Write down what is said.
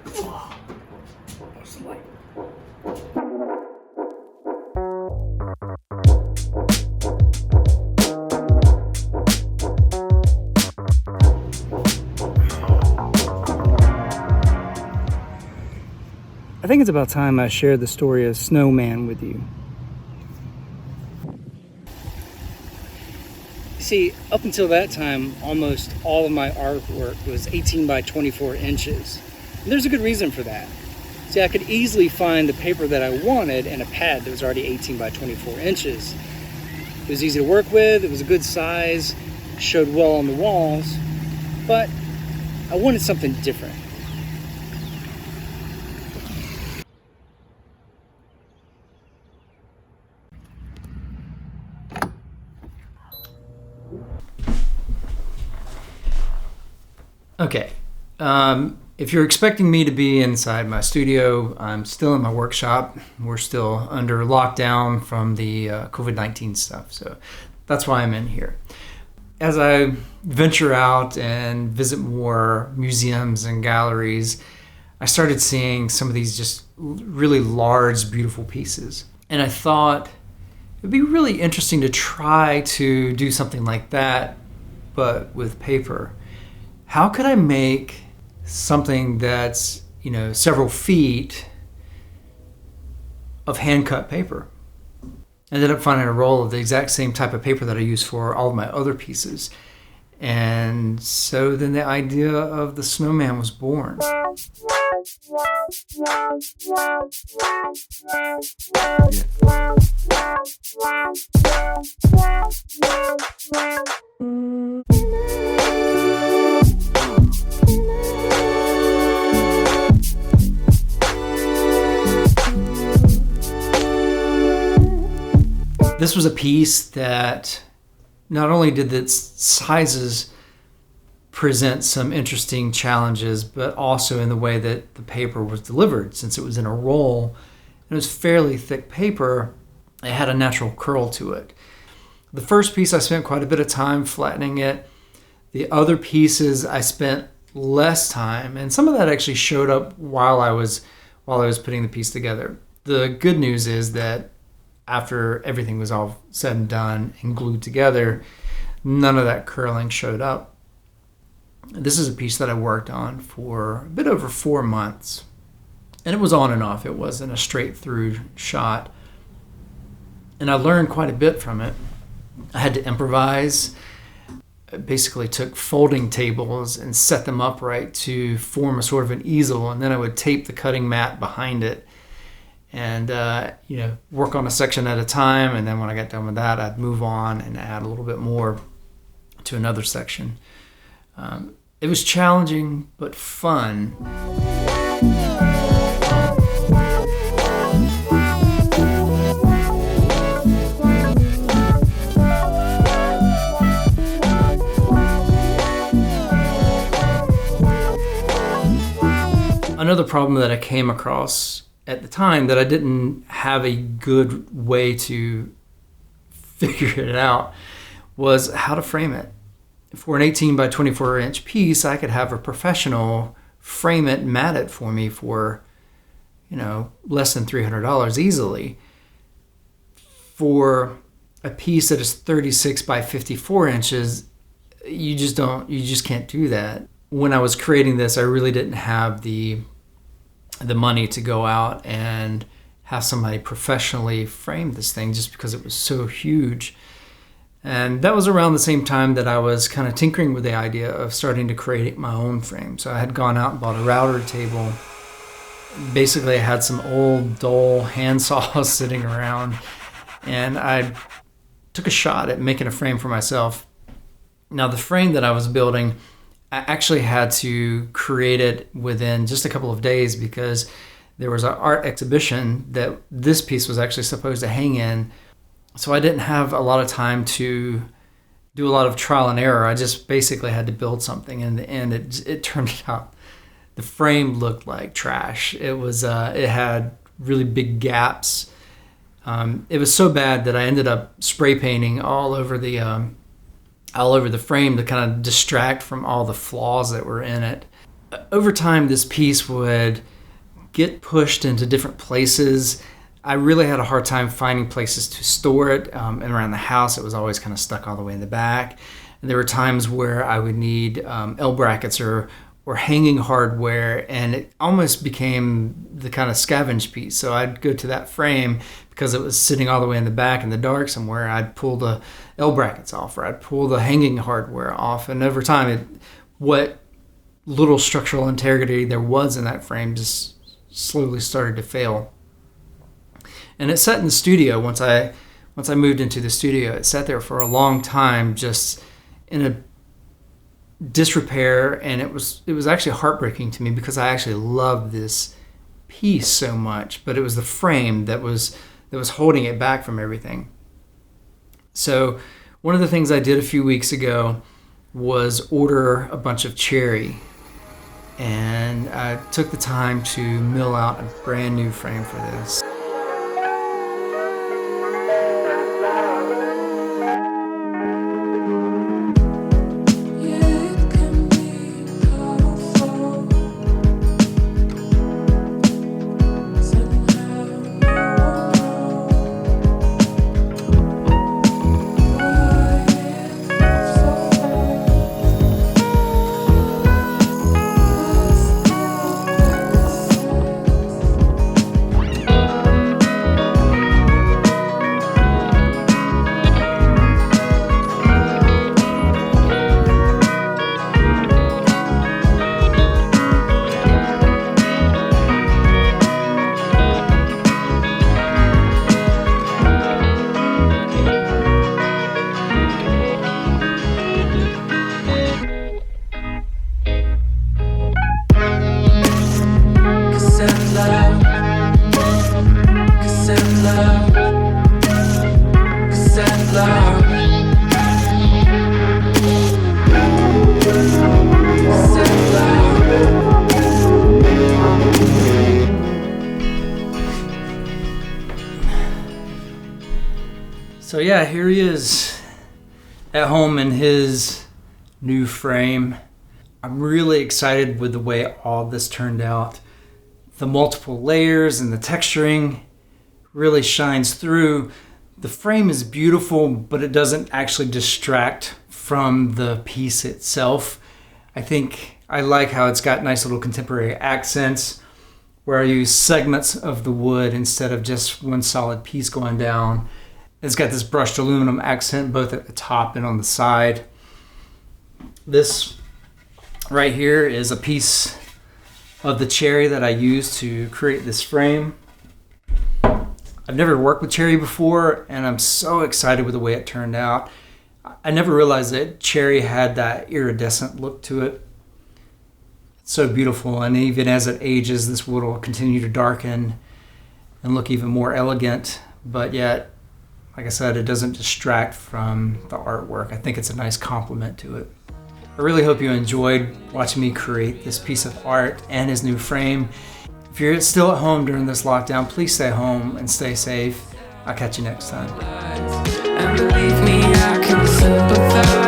What's the light? I think it's about time I shared the story of Snowman with you. See, up until that time, almost all of my artwork was 18 by 24 inches. And there's a good reason for that. See, I could easily find the paper that I wanted and a pad that was already 18 by 24 inches. It was easy to work with, it was a good size, showed well on the walls, but I wanted something different. Okay, if you're expecting me to be inside my studio, I'm still in my workshop. We're still under lockdown from the COVID-19 stuff, so that's why I'm in here. As I venture out and visit more museums and galleries, I started seeing some of these just really large, beautiful pieces. And I thought it'd be really interesting to try to do something like that, but with paper. How could I make something that's, several feet of hand-cut paper? I ended up finding a roll of the exact same type of paper that I use for all of my other pieces. And so then the idea of the Snowman was born. This was a piece that not only did its sizes present some interesting challenges, but also in the way that the paper was delivered. Since it was in a roll and it was fairly thick paper, it had a natural curl to it. The first piece I spent quite a bit of time flattening it. The other pieces I spent less time, and some of that actually showed up while I was putting the piece together. The good news is that after everything was all said and done and glued together, none of that curling showed up. This is a piece that I worked on for a bit over 4 months. And it was on and off. It wasn't a straight through shot. And I learned quite a bit from it. I had to improvise. I basically took folding tables and set them upright to form a sort of an easel. And then I would tape the cutting mat behind it. And work on a section at a time, and then when I got done with that, I'd move on and add a little bit more to another section. It was challenging but fun. Another problem that I came across at the time that I didn't have a good way to figure it out was how to frame it. For an 18 by 24 inch piece, I could have a professional frame it, mat it for me for, less than $300 easily. For a piece that is 36 by 54 inches, you just can't do that. When I was creating this, I really didn't have the money to go out and have somebody professionally frame this thing just because it was so huge. And that was around the same time that I was kind of tinkering with the idea of starting to create my own frame. So I had gone out and bought a router table. Basically, I had some old, dull hand saws sitting around, and I took a shot at making a frame for myself. Now, the frame that I was building, I actually had to create it within just a couple of days because there was an art exhibition that this piece was actually supposed to hang in. So I didn't have a lot of time to do a lot of trial and error. I just basically had to build something. In the end, it turned out the frame looked like trash. It had really big gaps. It was so bad that I ended up spray painting all over the frame to kind of distract from all the flaws that were in it. over time, this piece would get pushed into different places. I really had a hard time finding places to store it, and around the house it was always kind of stuck all the way in the back. And there were times where I would need L brackets or hanging hardware, and it almost became the kind of scavenge piece. So I'd go to that frame because it was sitting all the way in the back in the dark somewhere. I'd pull the L brackets off, or I'd pull the hanging hardware off, and over time, what little structural integrity there was in that frame just slowly started to fail. And it sat in the studio. Once I moved into the studio, it sat there for a long time, just in a disrepair, and it was actually heartbreaking to me because I actually loved this piece so much, but it was the frame that was holding it back from everything. So one of the things I did a few weeks ago was order a bunch of cherry, and I took the time to mill out a brand new frame for this. So yeah, here he is at home in his new frame. I'm really excited with the way all this turned out. The multiple layers and the texturing really shines through. The frame is beautiful, but it doesn't actually distract from the piece itself. I think I like how it's got nice little contemporary accents where I use segments of the wood instead of just one solid piece going down. It's got this brushed aluminum accent both at the top and on the side. This right here is a piece of the cherry that I used to create this frame. I've never worked with cherry before, and I'm so excited with the way it turned out. I never realized that cherry had that iridescent look to it. It's so beautiful, and even as it ages, this wood will continue to darken and look even more elegant, but yet, like I said, it doesn't distract from the artwork. I think it's a nice complement to it. I really hope you enjoyed watching me create this piece of art and his new frame. If you're still at home during this lockdown, please stay home and stay safe. I'll catch you next time. And believe me, I can sympathize.